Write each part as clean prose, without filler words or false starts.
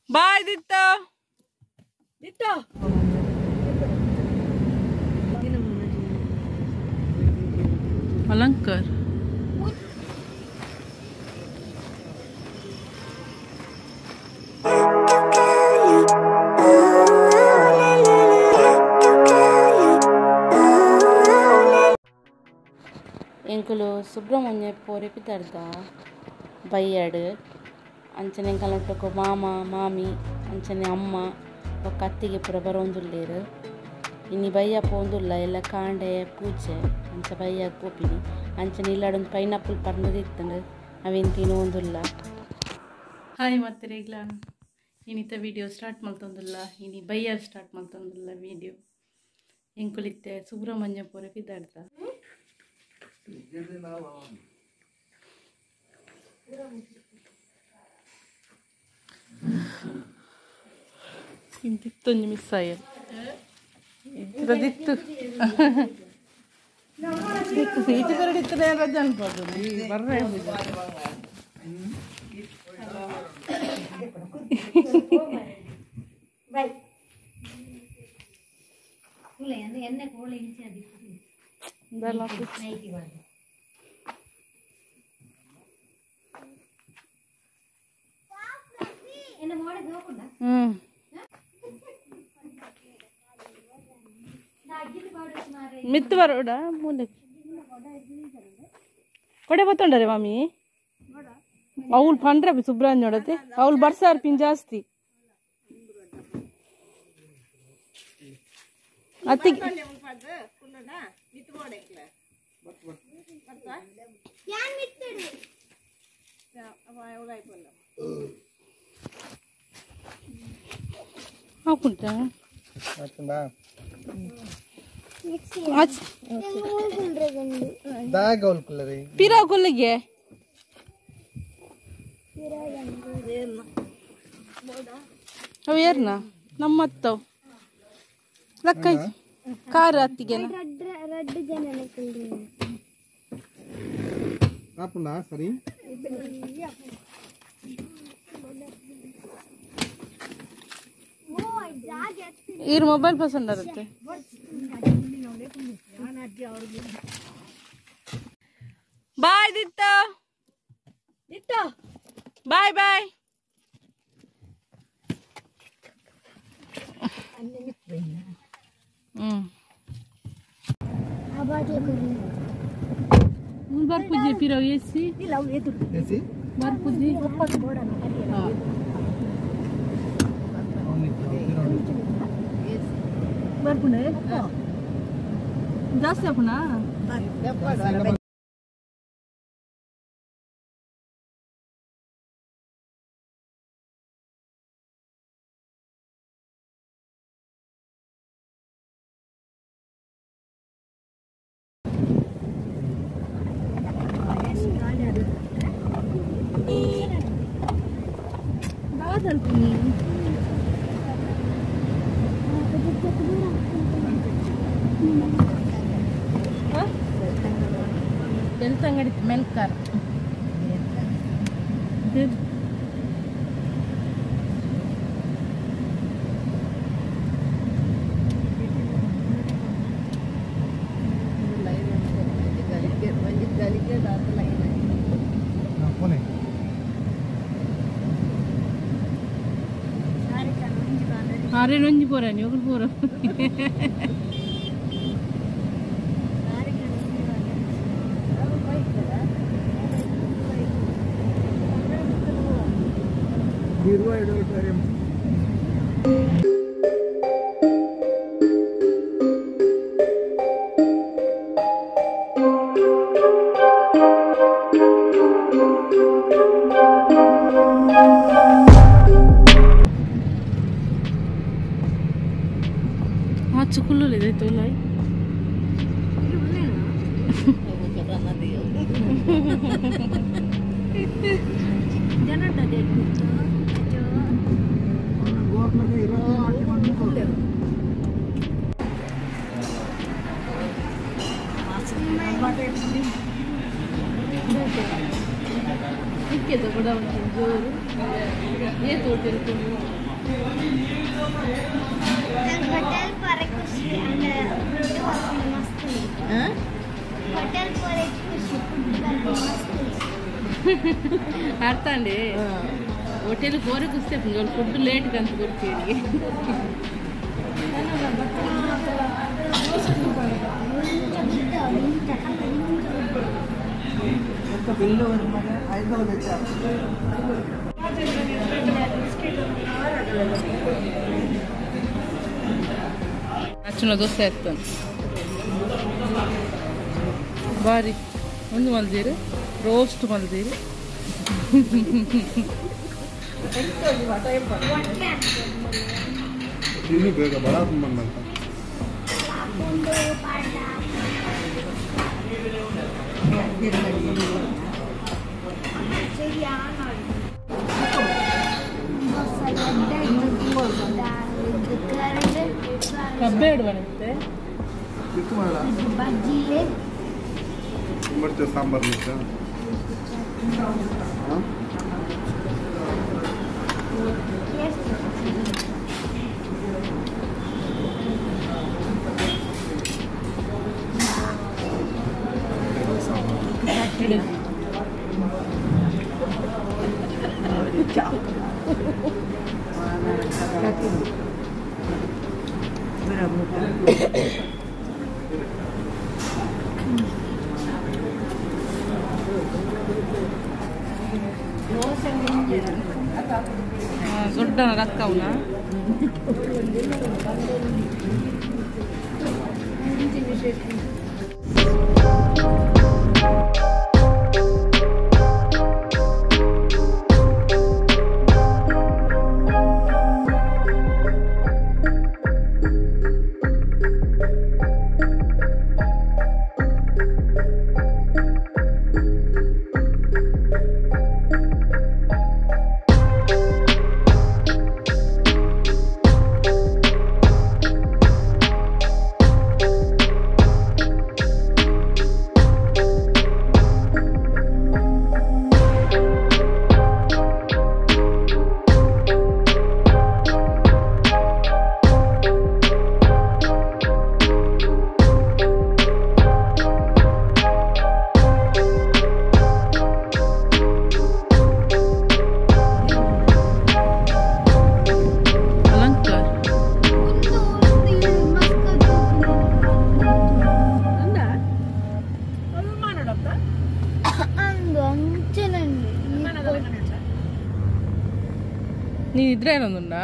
ಬಾಯ್ ದಿತ್ತ ದಿತ್ತ ಅಲಂಕಾರ ಎಂಕುಲು ಸುಬ್ರಹ್ಮಣ್ಯ ಪೋರೆಪಿ ತರ್ದ ಬಯ್ಯಾಡು ಅಂಚನೆ ಎಂಕಲ್ನೊಟ್ಟುಕು ಮಾಮ ಮಾಮಿ ಅಂಚನೆ ಅಮ್ಮ ಬೊಕ್ಕ ಅತ್ತಿಗೆ ಪೂರ ಬರೋಂದುಲ್ಲೇರು ಇನ್ನಿ ಬಯ್ಯ ಪೋಂದುಲ್ಲ ಎಲ್ಲ ಕಾಂಡೆ ಪೂಜೆ ಅಂಚ ಬಯ್ಯಾಗ ಪೋಪಿನಿ ಅಂಚನೆ ಇಲ್ಲಾಡೊಂದು ಪೈನಾಪಲ್ ಪರ್ನದಿತ್ತಂಡು ಅವೇನು ತಿನ್ನೋಂದುಲ್ಲ. ಹಾಯ್ ಮತ್ತೆ ರೇಗ್ಲ ಇನ್ನಿತ ವಿಡಿಯೋ ಸ್ಟಾರ್ಟ್ ಮಲ್ತೊಂದುಲ್ಲ ಇನಿ ಬಯ್ಯ ಸ್ಟಾರ್ಟ್ ಮಲ್ತೊಂದುಲ್ಲ ವಿಡಿಯೋ ಎಂಕುಲಿತ್ತೆ ಸುಬ್ರಹ್ಮಣ್ಯ ಪೋರೆಪಿ ತರ್ದ ಇಂತಿತ್ತೊಂದು ಮಿಸ್ ಆಯ್ತು ಇದಿತ್ತು ಸೀಟು ಕರಡಿತ್ತದೆ ರಜೆ ಅನ್ಬೋದು ಬರ್ರೆ ಎಣ್ಣೆ ಕೋಳಿ ಮಿತ್ತು ಬರೋಡ ಮುಂದೆ ಕೊಡೆ ಬತ್ತೊಂಡರೆ ಮಾಮಿ ಅವ್ಳು ಪಂಡ್ರೆ ಸುಬ್ರಹ್ಮಣ್ಯ ನೋಡತ್ತೆ ಅವ್ಳು ಬರ್ಸಾರ್ ಪಿನ್ ಜಾಸ್ತಿ ಅತ್ತಿಗೆ ಹಾಕುಂಟಾ ಪಿರಾ ಕೊಲ್ಲಿಗೆ ಅವು ಏರ್ನ ನಮ್ಮತ್ತವ್ ಲಕ್ಕ ಕಾರ ಅತ್ತಿಗೆ ಸರಿ ಇವ್ರ ಮೊಬೈಲ್ ಪಸಂದ್ ಇರುತ್ತೆ ಬಾಯ್ ದಿತ್ತ ದಿತ್ತ ಬಾಯ್ ಬಾಯ್ ಬರ್ಪುಜಿ ಪಿರವ್ ಎಸಿ ಬರ್ಪುಜಿ ಬರ್ಪುಣೆ ಜಾಸ್ತಿ ಹಾಪುನಾ ಅಂಗಡಿ ಮೆಲ್ಕಾರ್ ಆರೆ ನೊಂಜಿ ಪೋರ ನೀವು ಪೋರ चुकुल्लो ले दे तो लाई जनता दे ಇಕ್ಕಿದ ಕೂಡ ಒಂದು ಜೋರು ಏತು ಹೋಟೆಲ್ होटल पर कुछ मस्त होटल पर कुछ मस्त ಅರ್ಥ ಅಂడి ಹೋಟೆಲ್ ಕೋರಕ್ಕೆ ವస్తే ಫುಡ್ ಲೇಟ್ ಅಂತ ಕೊಡ್ತೀವಿ బిల్లు 500 తెచ్చారు ನಚ್ಚಿನ ದೋಸೆ ಇರ್ತಾನೆ ಬಾರಿ ಒಂದು ಮಲ್ದಿರು ರೋಸ್ಟ್ ಮಲ್ದಿರು ಇನ್ನು ಬೇಗ ಬಡ ಬಂದಂತ ಕಬ್ಬೇಡು ಬರುತ್ತೆ ಚಿಕ್ಕ ಮಾಡ ಬರ್ತೀವಿ ಸಾಂಬಾರು ನಿಂತ ದೊಡ್ಡ ರಕ್ಕ ಅವನ నీ నిద్ర ఏనుందా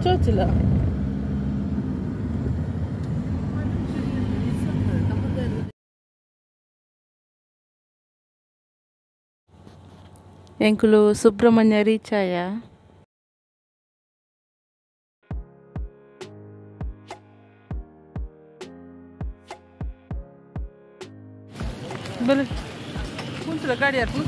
చూచిಲ್ಲ ಎಂಕುಲು ಸುಬ್ರಹ್ಮಣ್ಯ ರೀಚ್ ಆಯ ಬಲೆ ಕುಂತಲ ಗಾಡಿ ಯಾರು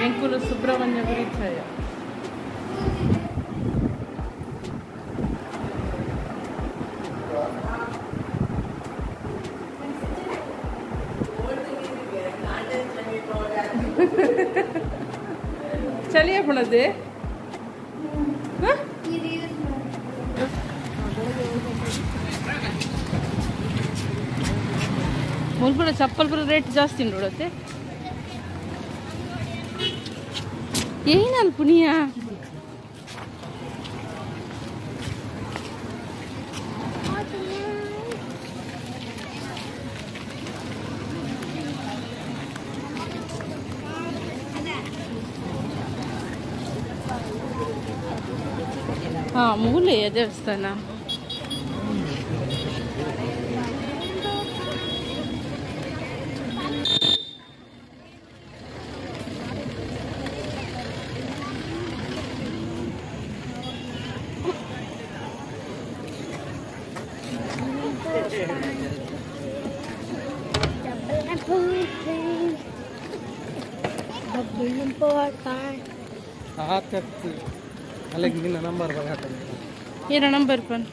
ಎಂಕುಲು ಸುಬ್ರಹ್ಮಣ್ಯ ಗುರಿಚಾಯ चलिए अपना दे मुल्कुल चप्पल पर रेट जास्ती नोड़ते यही ना पुनिया ಹಾಂ ಮೂಲೆಯ ದೇವಸ್ಥಾನ. ಏನ ನಂಬರ್ ಪನ್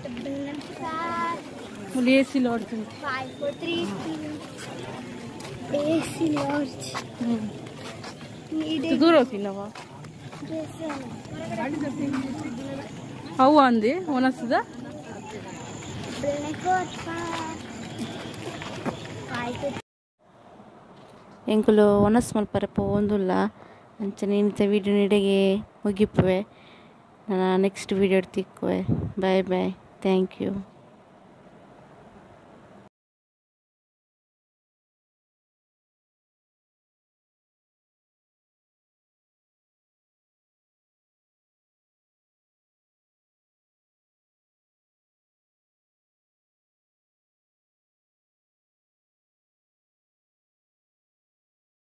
A C lodge 543 AC Lodge. ದೂರ ಹೋಗ್ತೀನವ ಅವು ಅಂದೆ ಒನಸ್ತದ ಎಂಕುಲು ಒನಸ್ ಮಲ್ಪರಪ್ಪ ಒಂದುಲ್ಲ ಅಂಚನೆ ಇಂಥ ವೀಡಿಯೋ ನಿಡೆಗೆ ಮುಗಿಪುವೆ. ನಾನು ನೆಕ್ಸ್ಟ್ ವೀಡಿಯೋ ತಿಕ್ಕುವೆ. Bye bye. Thank you.